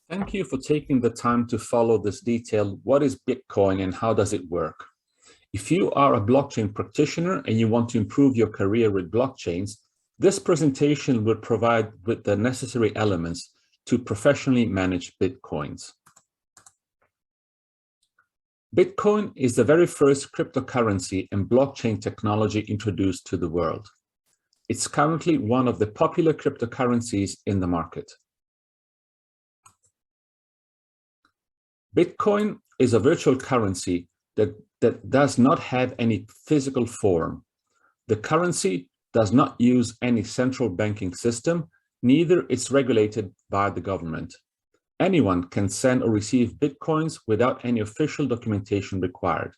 Thank you for taking the time to follow this detailed what is Bitcoin and how does it work. If you are a blockchain practitioner and you want to improve your career with blockchains, this presentation will provide with the necessary elements to professionally manage Bitcoins. Bitcoin is the very first cryptocurrency and blockchain technology introduced to the world. It's currently one of the popular cryptocurrencies in the market. Bitcoin is a virtual currency that does not have any physical form. The currency does not use any central banking system, neither is regulated by the government. Anyone can send or receive Bitcoins without any official documentation required.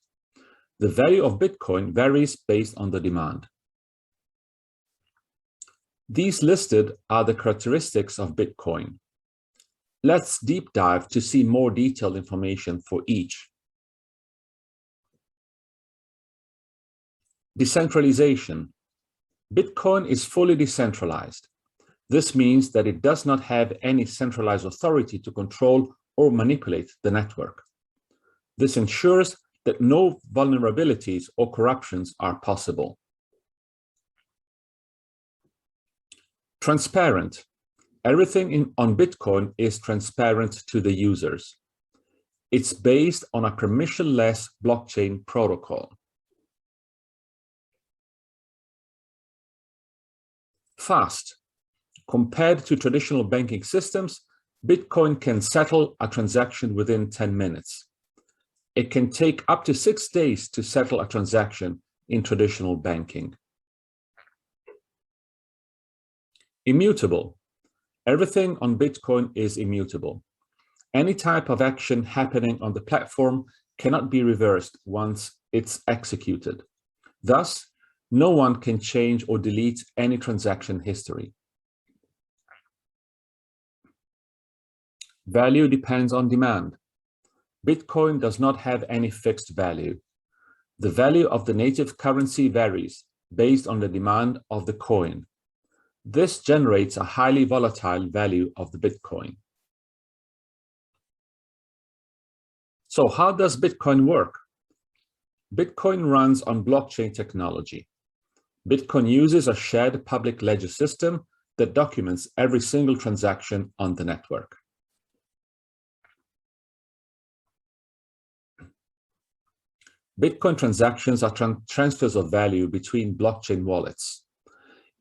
The value of Bitcoin varies based on the demand. These listed are the characteristics of Bitcoin. Let's deep dive to see more detailed information for each. Decentralization. Bitcoin is fully decentralized. This means that it does not have any centralized authority to control or manipulate the network. This ensures that no vulnerabilities or corruptions are possible. Transparent. Everything on Bitcoin is transparent to the users. It's based on a permissionless blockchain protocol. Fast. Compared to traditional banking systems, Bitcoin can settle a transaction within 10 minutes. It can take up to 6 days to settle a transaction in traditional banking. Immutable. Everything on Bitcoin is immutable. Any type of action happening on the platform cannot be reversed once it's executed. Thus, no one can change or delete any transaction history. Value depends on demand. Bitcoin does not have any fixed value. The value of the native currency varies based on the demand of the coin. This generates a highly volatile value of the Bitcoin. So how does Bitcoin work? Bitcoin runs on blockchain technology. Bitcoin uses a shared public ledger system that documents every single transaction on the network. Bitcoin transactions are transfers of value between blockchain wallets.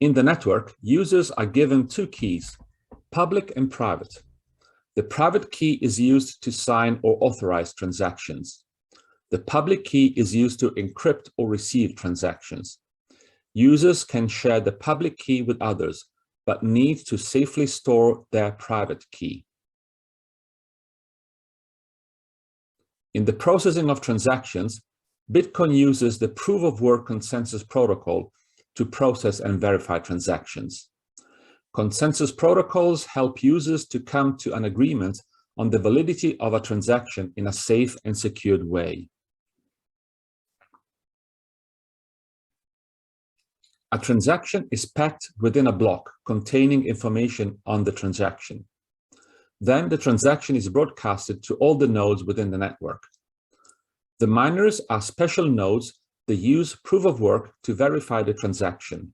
In the network, users are given two keys, public and private. The private key is used to sign or authorize transactions. The public key is used to encrypt or receive transactions. Users can share the public key with others, but need to safely store their private key. In the processing of transactions, Bitcoin uses the proof-of-work consensus protocol to process and verify transactions. Consensus protocols help users to come to an agreement on the validity of a transaction in a safe and secured way. A transaction is packed within a block containing information on the transaction. Then the transaction is broadcasted to all the nodes within the network. The miners are special nodes that use proof of work to verify the transaction.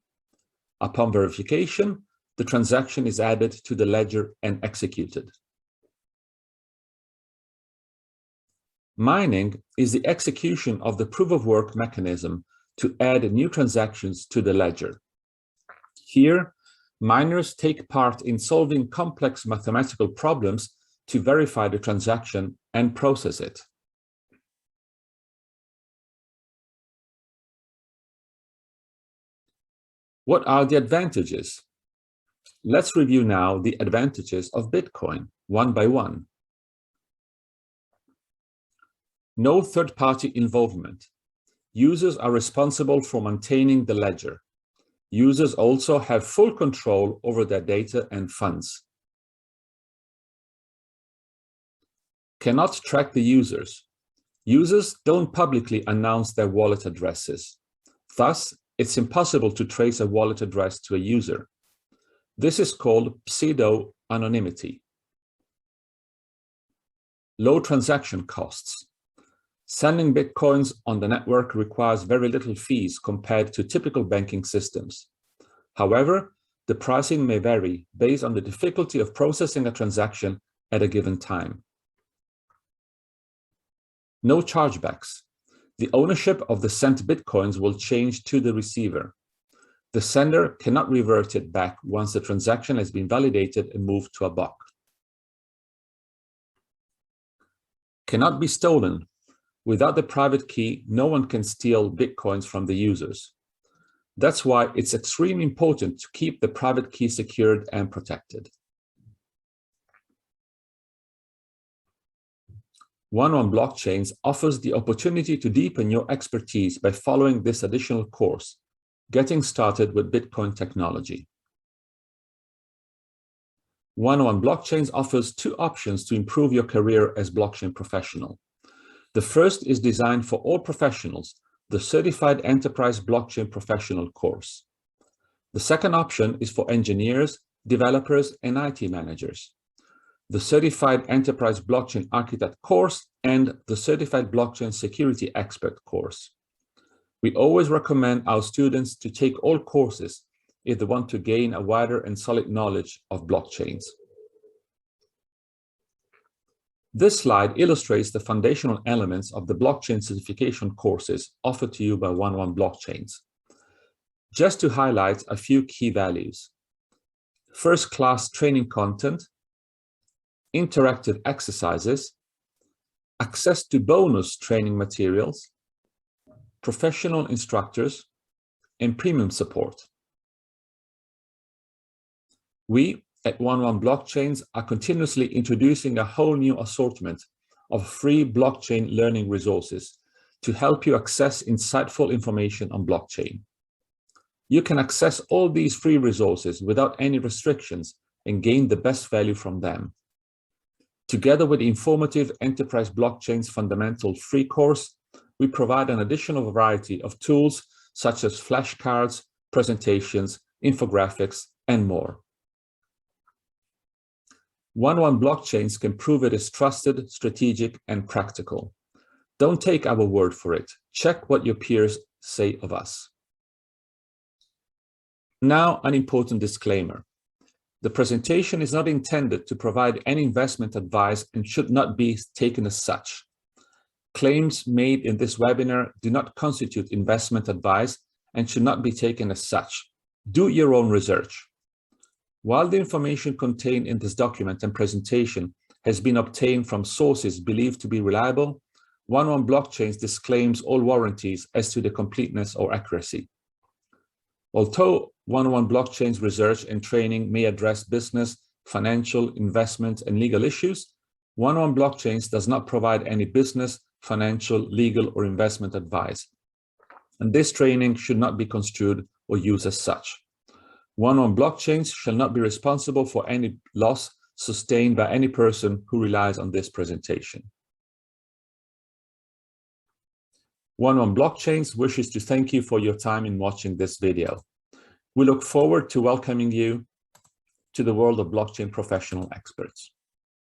Upon verification, the transaction is added to the ledger and executed. Mining is the execution of the proof of work mechanism to add new transactions to the ledger. Here, miners take part in solving complex mathematical problems to verify the transaction and process it. What are the advantages? Let's review now the advantages of Bitcoin, one by one. No third-party involvement. Users are responsible for maintaining the ledger. Users also have full control over their data and funds. Cannot track the users. Users don't publicly announce their wallet addresses. Thus, it's impossible to trace a wallet address to a user. This is called pseudo-anonymity. Low transaction costs. Sending Bitcoins on the network requires very little fees compared to typical banking systems. However, the pricing may vary based on the difficulty of processing a transaction at a given time. No chargebacks. The ownership of the sent Bitcoins will change to the receiver. The sender cannot revert it back once the transaction has been validated and moved to a block. Cannot be stolen. Without the private key, no one can steal Bitcoins from the users. That's why it's extremely important to keep the private key secured and protected. 1-on-1 Blockchains offers the opportunity to deepen your expertise by following this additional course, Getting Started with Bitcoin Technology. 1-on-1 Blockchains offers two options to improve your career as blockchain professional. The first is designed for all professionals, the Certified Enterprise Blockchain Professional course. The second option is for engineers, developers, and IT managers. The Certified Enterprise Blockchain Architect course and the Certified Blockchain Security Expert course. We always recommend our students to take all courses if they want to gain a wider and solid knowledge of blockchains. This slide illustrates the foundational elements of the blockchain certification courses offered to you by 1-on-1 Blockchains. Just to highlight a few key values: first-class training content, interactive exercises, access to bonus training materials, professional instructors, and premium support. We at 1-on-1 Blockchains are continuously introducing a whole new assortment of free blockchain learning resources to help you access insightful information on blockchain. You can access all these free resources without any restrictions and gain the best value from them. Together with the informative Enterprise Blockchains Fundamental free course, we provide an additional variety of tools such as flashcards, presentations, infographics, and more. 1-on-1 Blockchains can prove it is trusted, strategic, and practical. Don't take our word for it. Check what your peers say of us. Now, an important disclaimer. The presentation is not intended to provide any investment advice and should not be taken as such. Claims made in this webinar do not constitute investment advice and should not be taken as such. Do your own research. While the information contained in this document and presentation has been obtained from sources believed to be reliable, 1-on-1 Blockchains disclaims all warranties as to the completeness or accuracy. Although 1-on-1 Blockchains research and training may address business, financial, investment, and legal issues, 1-on-1 Blockchains does not provide any business, financial, legal, or investment advice. And this training should not be construed or used as such. 1-on-1 Blockchains shall not be responsible for any loss sustained by any person who relies on this presentation. 1-on-1 Blockchains wishes to thank you for your time in watching this video. We look forward to welcoming you to the world of blockchain professional experts.